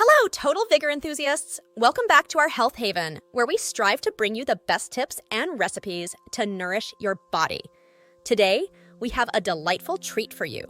Hello, total Vigor enthusiasts! Welcome back to our Health Haven, where we strive to bring you the best tips and recipes to nourish your body. Today, we have a delightful treat for you.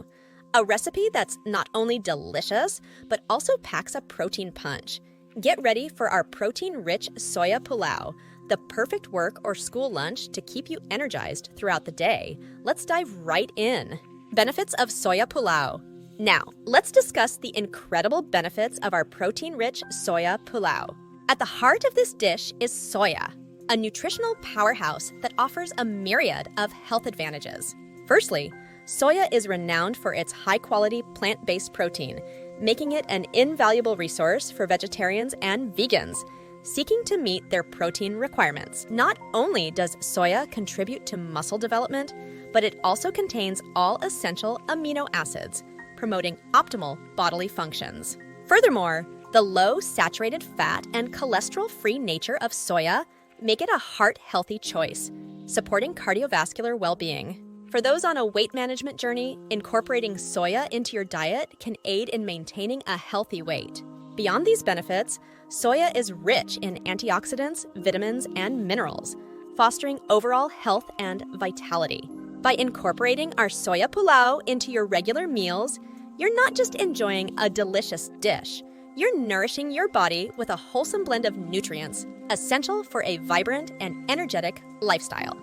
A recipe that's not only delicious, but also packs a protein punch. Get ready for our protein-rich Soya Pulao, the perfect work or school lunch to keep you energized throughout the day. Let's dive right in. Benefits of Soya Pulao. Now, let's discuss the incredible benefits of our protein-rich Soya Pulao. At the heart of this dish is soya, a nutritional powerhouse that offers a myriad of health advantages. Firstly, soya is renowned for its high-quality plant-based protein, making it an invaluable resource for vegetarians and vegans seeking to meet their protein requirements. Not only does soya contribute to muscle development, but it also contains all essential amino acids, promoting optimal bodily functions. Furthermore, the low saturated fat and cholesterol-free nature of soya make it a heart-healthy choice, supporting cardiovascular well-being. For those on a weight management journey, incorporating soya into your diet can aid in maintaining a healthy weight. Beyond these benefits, soya is rich in antioxidants, vitamins, and minerals, fostering overall health and vitality. By incorporating our Soya Pulao into your regular meals, you're not just enjoying a delicious dish, you're nourishing your body with a wholesome blend of nutrients essential for a vibrant and energetic lifestyle.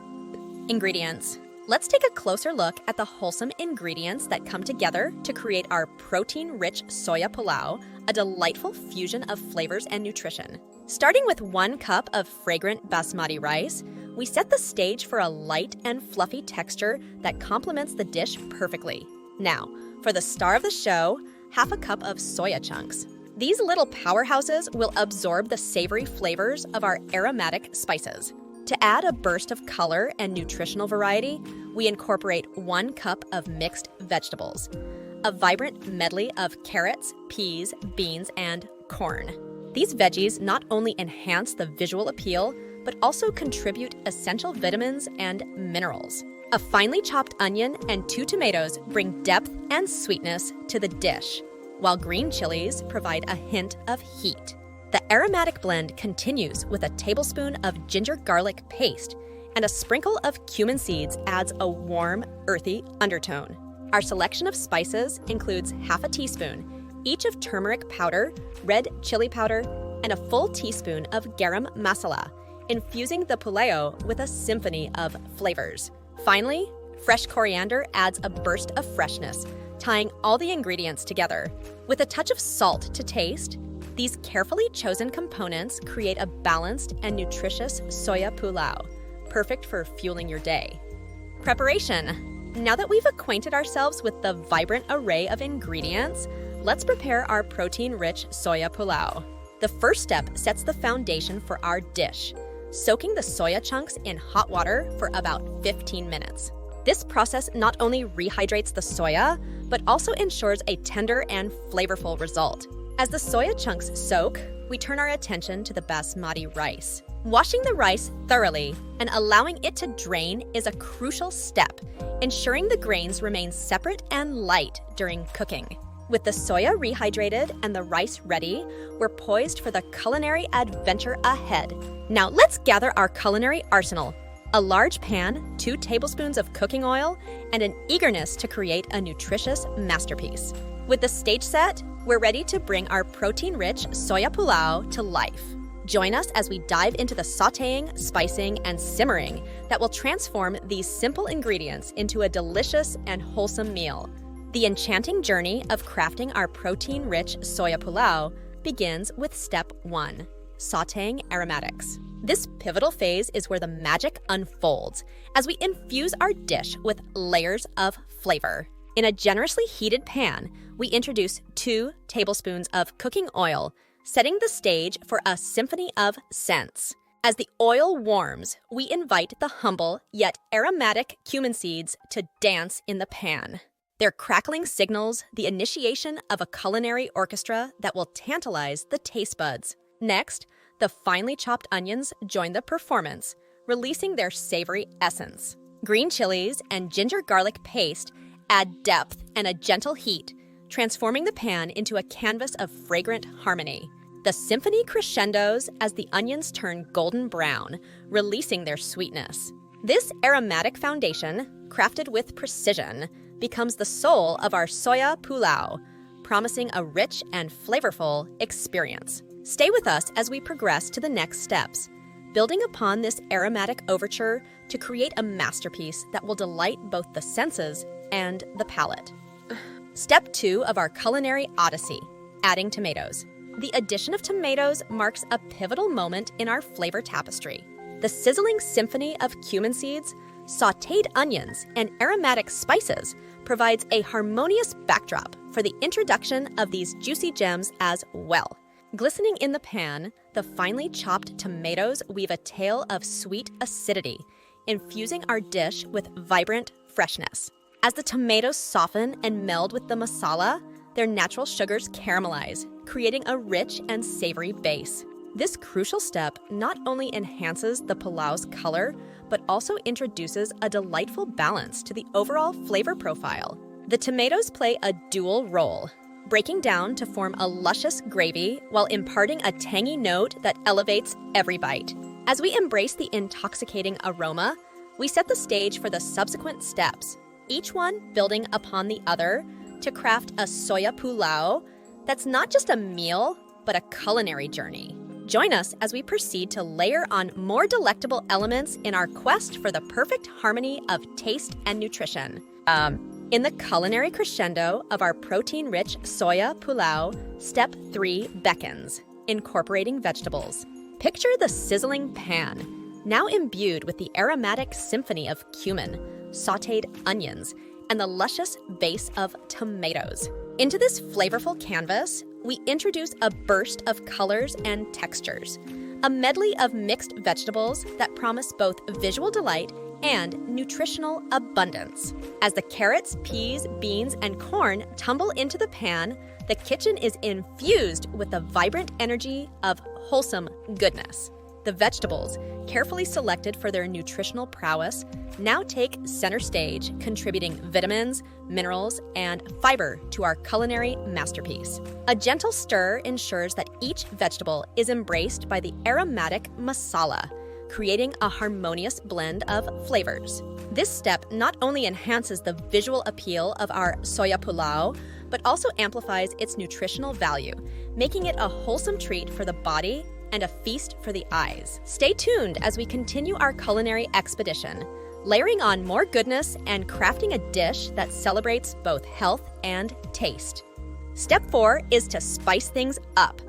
Ingredients. Let's take a closer look at the wholesome ingredients that come together to create our protein-rich Soya Pulao, a delightful fusion of flavors and nutrition. Starting with 1 cup of fragrant basmati rice, we set the stage for a light and fluffy texture that complements the dish perfectly. Now, for the star of the show, 1/2 cup of soya chunks. These little powerhouses will absorb the savory flavors of our aromatic spices. To add a burst of color and nutritional variety, we incorporate 1 cup of mixed vegetables, a vibrant medley of carrots, peas, beans, and corn. These veggies not only enhance the visual appeal, but also contribute essential vitamins and minerals. A finely chopped onion and 2 tomatoes bring depth and sweetness to the dish, while green chilies provide a hint of heat. The aromatic blend continues with a tablespoon of ginger garlic paste, and a sprinkle of cumin seeds adds a warm, earthy undertone. Our selection of spices includes 1/2 teaspoon, each of turmeric powder, red chili powder, and a full teaspoon of garam masala, infusing the pulao with a symphony of flavors. Finally, fresh coriander adds a burst of freshness, tying all the ingredients together. With a touch of salt to taste, these carefully chosen components create a balanced and nutritious Soya Pulao, perfect for fueling your day. Preparation. Now that we've acquainted ourselves with the vibrant array of ingredients, let's prepare our protein-rich Soya Pulao. The first step sets the foundation for our dish, soaking the soya chunks in hot water for about 15 minutes. This process not only rehydrates the soya, but also ensures a tender and flavorful result. As the soya chunks soak, we turn our attention to the basmati rice. Washing the rice thoroughly and allowing it to drain is a crucial step, ensuring the grains remain separate and light during cooking. With the soya rehydrated and the rice ready, we're poised for the culinary adventure ahead. Now let's gather our culinary arsenal. A large pan, 2 tablespoons of cooking oil, and an eagerness to create a nutritious masterpiece. With the stage set, we're ready to bring our protein-rich Soya Pulao to life. Join us as we dive into the sautéing, spicing, and simmering that will transform these simple ingredients into a delicious and wholesome meal. The enchanting journey of crafting our protein-rich Soya Pulao begins with step 1, sautéing aromatics. This pivotal phase is where the magic unfolds as we infuse our dish with layers of flavor. In a generously heated pan, we introduce 2 tablespoons of cooking oil, setting the stage for a symphony of scents. As the oil warms, we invite the humble yet aromatic cumin seeds to dance in the pan. Their crackling signals the initiation of a culinary orchestra that will tantalize the taste buds. Next, the finely chopped onions join the performance, releasing their savory essence. Green chilies and ginger garlic paste add depth and a gentle heat, transforming the pan into a canvas of fragrant harmony. The symphony crescendos as the onions turn golden brown, releasing their sweetness. This aromatic foundation, crafted with precision, becomes the soul of our Soya Pulao, promising a rich and flavorful experience. Stay with us as we progress to the next steps, building upon this aromatic overture to create a masterpiece that will delight both the senses and the palate. Step 2 of our culinary odyssey, adding tomatoes. The addition of tomatoes marks a pivotal moment in our flavor tapestry. The sizzling symphony of cumin seeds, sautéed onions, and aromatic spices provides a harmonious backdrop for the introduction of these juicy gems as well. Glistening in the pan, the finely chopped tomatoes weave a tale of sweet acidity, infusing our dish with vibrant freshness. As the tomatoes soften and meld with the masala, their natural sugars caramelize, creating a rich and savory base. This crucial step not only enhances the pulau's color, but also introduces a delightful balance to the overall flavor profile. The tomatoes play a dual role, breaking down to form a luscious gravy while imparting a tangy note that elevates every bite. As we embrace the intoxicating aroma, we set the stage for the subsequent steps, each one building upon the other to craft a Soya Pulao that's not just a meal, but a culinary journey. Join us as we proceed to layer on more delectable elements in our quest for the perfect harmony of taste and nutrition. In the culinary crescendo of our protein-rich Soya Pulao, Step 3 beckons, incorporating vegetables. Picture the sizzling pan, now imbued with the aromatic symphony of cumin, sautéed onions, and the luscious base of tomatoes. Into this flavorful canvas, we introduce a burst of colors and textures, a medley of mixed vegetables that promise both visual delight and nutritional abundance. As the carrots, peas, beans, and corn tumble into the pan, the kitchen is infused with the vibrant energy of wholesome goodness. The vegetables, carefully selected for their nutritional prowess, now take center stage, contributing vitamins, minerals, and fiber to our culinary masterpiece. A gentle stir ensures that each vegetable is embraced by the aromatic masala, creating a harmonious blend of flavors. This step not only enhances the visual appeal of our Soya Pulao, but also amplifies its nutritional value, making it a wholesome treat for the body and a feast for the eyes. Stay tuned as we continue our culinary expedition, layering on more goodness and crafting a dish that celebrates both health and taste. Step 4 is to spice things up,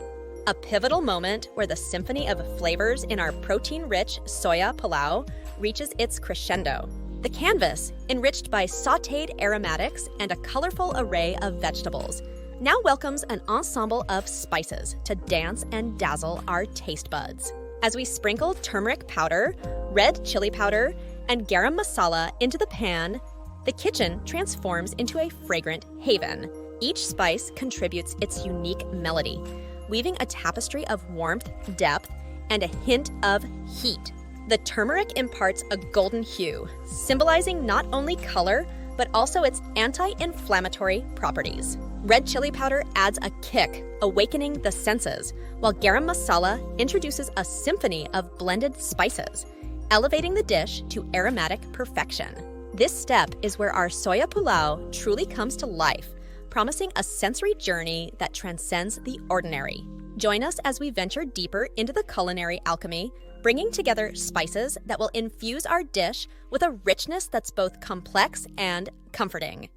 a pivotal moment where the symphony of flavors in our protein-rich Soya Pulao reaches its crescendo. The canvas, enriched by sautéed aromatics and a colorful array of vegetables, now welcomes an ensemble of spices to dance and dazzle our taste buds. As we sprinkle turmeric powder, red chili powder, and garam masala into the pan, the kitchen transforms into a fragrant haven. Each spice contributes its unique melody, weaving a tapestry of warmth, depth, and a hint of heat. The turmeric imparts a golden hue, symbolizing not only color, but also its anti-inflammatory properties. Red chili powder adds a kick, awakening the senses, while garam masala introduces a symphony of blended spices, elevating the dish to aromatic perfection. This step is where our Soya Pulao truly comes to life, promising a sensory journey that transcends the ordinary. Join us as we venture deeper into the culinary alchemy, bringing together spices that will infuse our dish with a richness that's both complex and comforting.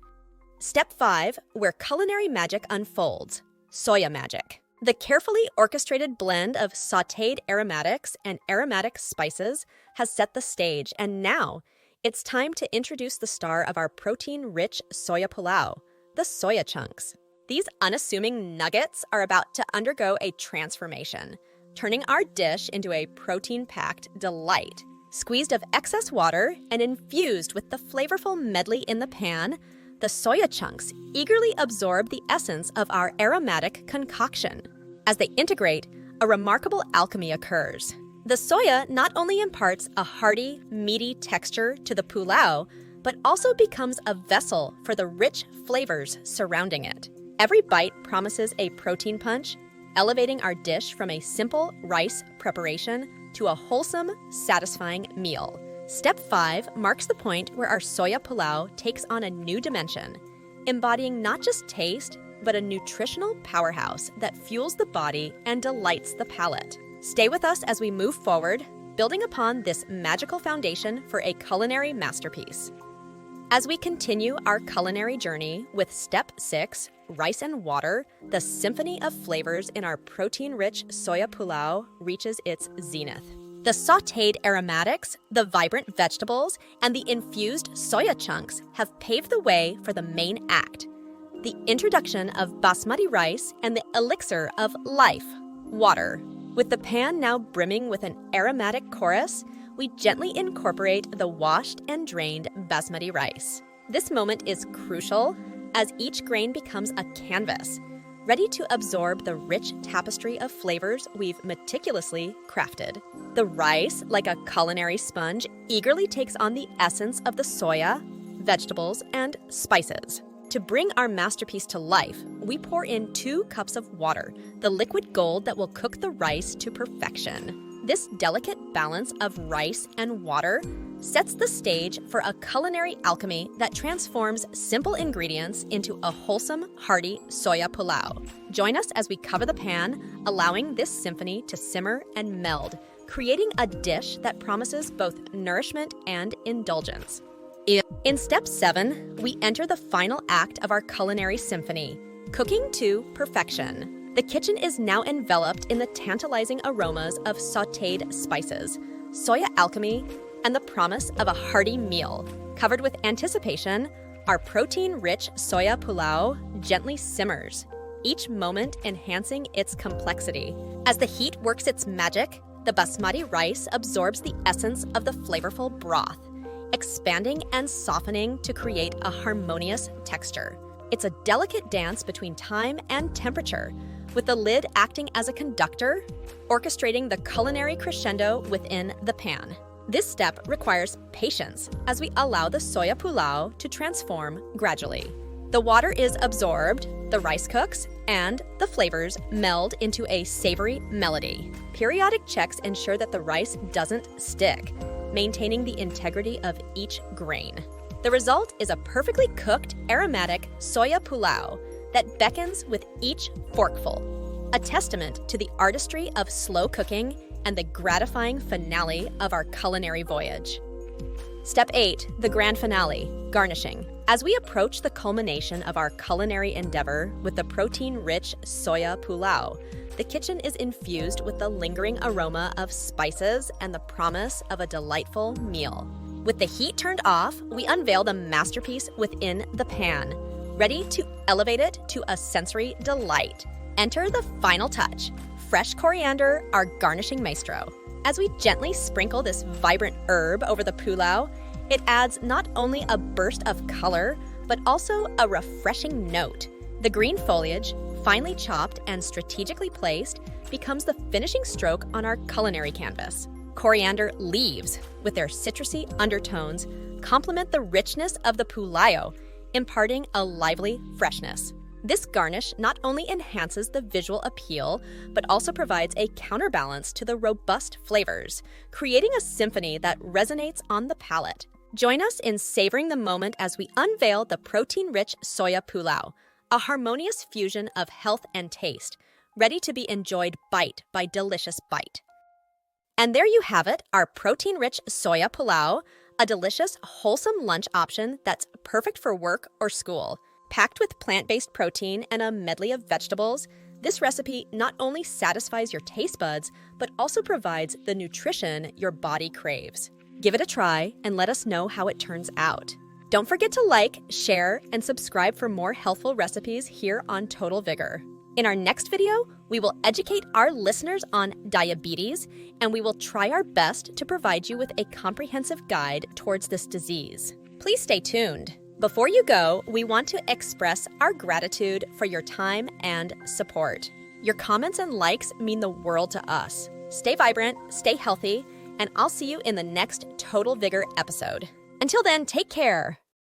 Step 5, where culinary magic unfolds, Soya magic. The carefully orchestrated blend of sautéed aromatics and aromatic spices has set the stage, and now it's time to introduce the star of our protein-rich Soya Pulao, the soya chunks. These unassuming nuggets are about to undergo a transformation, turning our dish into a protein-packed delight. Squeezed of excess water and infused with the flavorful medley in the pan, the soya chunks eagerly absorb the essence of our aromatic concoction. As they integrate, a remarkable alchemy occurs. The soya not only imparts a hearty, meaty texture to the pulao, but also becomes a vessel for the rich flavors surrounding it. Every bite promises a protein punch, elevating our dish from a simple rice preparation to a wholesome, satisfying meal. Step 5 marks the point where our Soya Pulao takes on a new dimension, embodying not just taste, but a nutritional powerhouse that fuels the body and delights the palate. Stay with us as we move forward, building upon this magical foundation for a culinary masterpiece. As we continue our culinary journey with Step 6, rice and water, the symphony of flavors in our protein-rich Soya Pulao reaches its zenith. The sautéed aromatics, the vibrant vegetables, and the infused soya chunks have paved the way for the main act, the introduction of basmati rice and the elixir of life, water. With the pan now brimming with an aromatic chorus, we gently incorporate the washed and drained basmati rice. This moment is crucial as each grain becomes a canvas, ready to absorb the rich tapestry of flavors we've meticulously crafted. The rice, like a culinary sponge, eagerly takes on the essence of the soya, vegetables, and spices. To bring our masterpiece to life, we pour in 2 cups of water, the liquid gold that will cook the rice to perfection. This delicate balance of rice and water sets the stage for a culinary alchemy that transforms simple ingredients into a wholesome, hearty Soya Pulao. Join us as we cover the pan, allowing this symphony to simmer and meld, creating a dish that promises both nourishment and indulgence. In Step 7, we enter the final act of our culinary symphony, cooking to perfection. The kitchen is now enveloped in the tantalizing aromas of sautéed spices, soya alchemy, and the promise of a hearty meal. Covered with anticipation, our protein-rich Soya Pulao gently simmers, each moment enhancing its complexity. As the heat works its magic, the basmati rice absorbs the essence of the flavorful broth, expanding and softening to create a harmonious texture. It's a delicate dance between time and temperature, with the lid acting as a conductor, orchestrating the culinary crescendo within the pan. This step requires patience as we allow the Soya Pulao to transform gradually. The water is absorbed, the rice cooks, and the flavors meld into a savory melody. Periodic checks ensure that the rice doesn't stick, maintaining the integrity of each grain. The result is a perfectly cooked, aromatic Soya Pulao that beckons with each forkful, a testament to the artistry of slow cooking and the gratifying finale of our culinary voyage. Step 8, the grand finale, garnishing. As we approach the culmination of our culinary endeavor with the protein-rich Soya Pulao, the kitchen is infused with the lingering aroma of spices and the promise of a delightful meal. With the heat turned off, we unveil the masterpiece within the pan, ready to elevate it to a sensory delight. Enter the final touch, fresh coriander, our garnishing maestro. As we gently sprinkle this vibrant herb over the pulao, it adds not only a burst of color, but also a refreshing note. The green foliage, finely chopped and strategically placed, becomes the finishing stroke on our culinary canvas. Coriander leaves, with their citrusy undertones, complement the richness of the pulao, imparting a lively freshness. This garnish not only enhances the visual appeal, but also provides a counterbalance to the robust flavors, creating a symphony that resonates on the palate. Join us in savoring the moment as we unveil the protein-rich Soya Pulao, a harmonious fusion of health and taste, ready to be enjoyed bite by delicious bite. And there you have it, our protein-rich Soya Pulao, a delicious, wholesome lunch option that's perfect for work or school. Packed with plant-based protein and a medley of vegetables, this recipe not only satisfies your taste buds, but also provides the nutrition your body craves. Give it a try and let us know how it turns out. Don't forget to like, share, and subscribe for more healthful recipes here on Total Vigor. In our next video, we will educate our listeners on diabetes, and we will try our best to provide you with a comprehensive guide towards this disease. Please stay tuned. Before you go, we want to express our gratitude for your time and support. Your comments and likes mean the world to us. Stay vibrant, stay healthy, and I'll see you in the next Total Vigor episode. Until then, take care.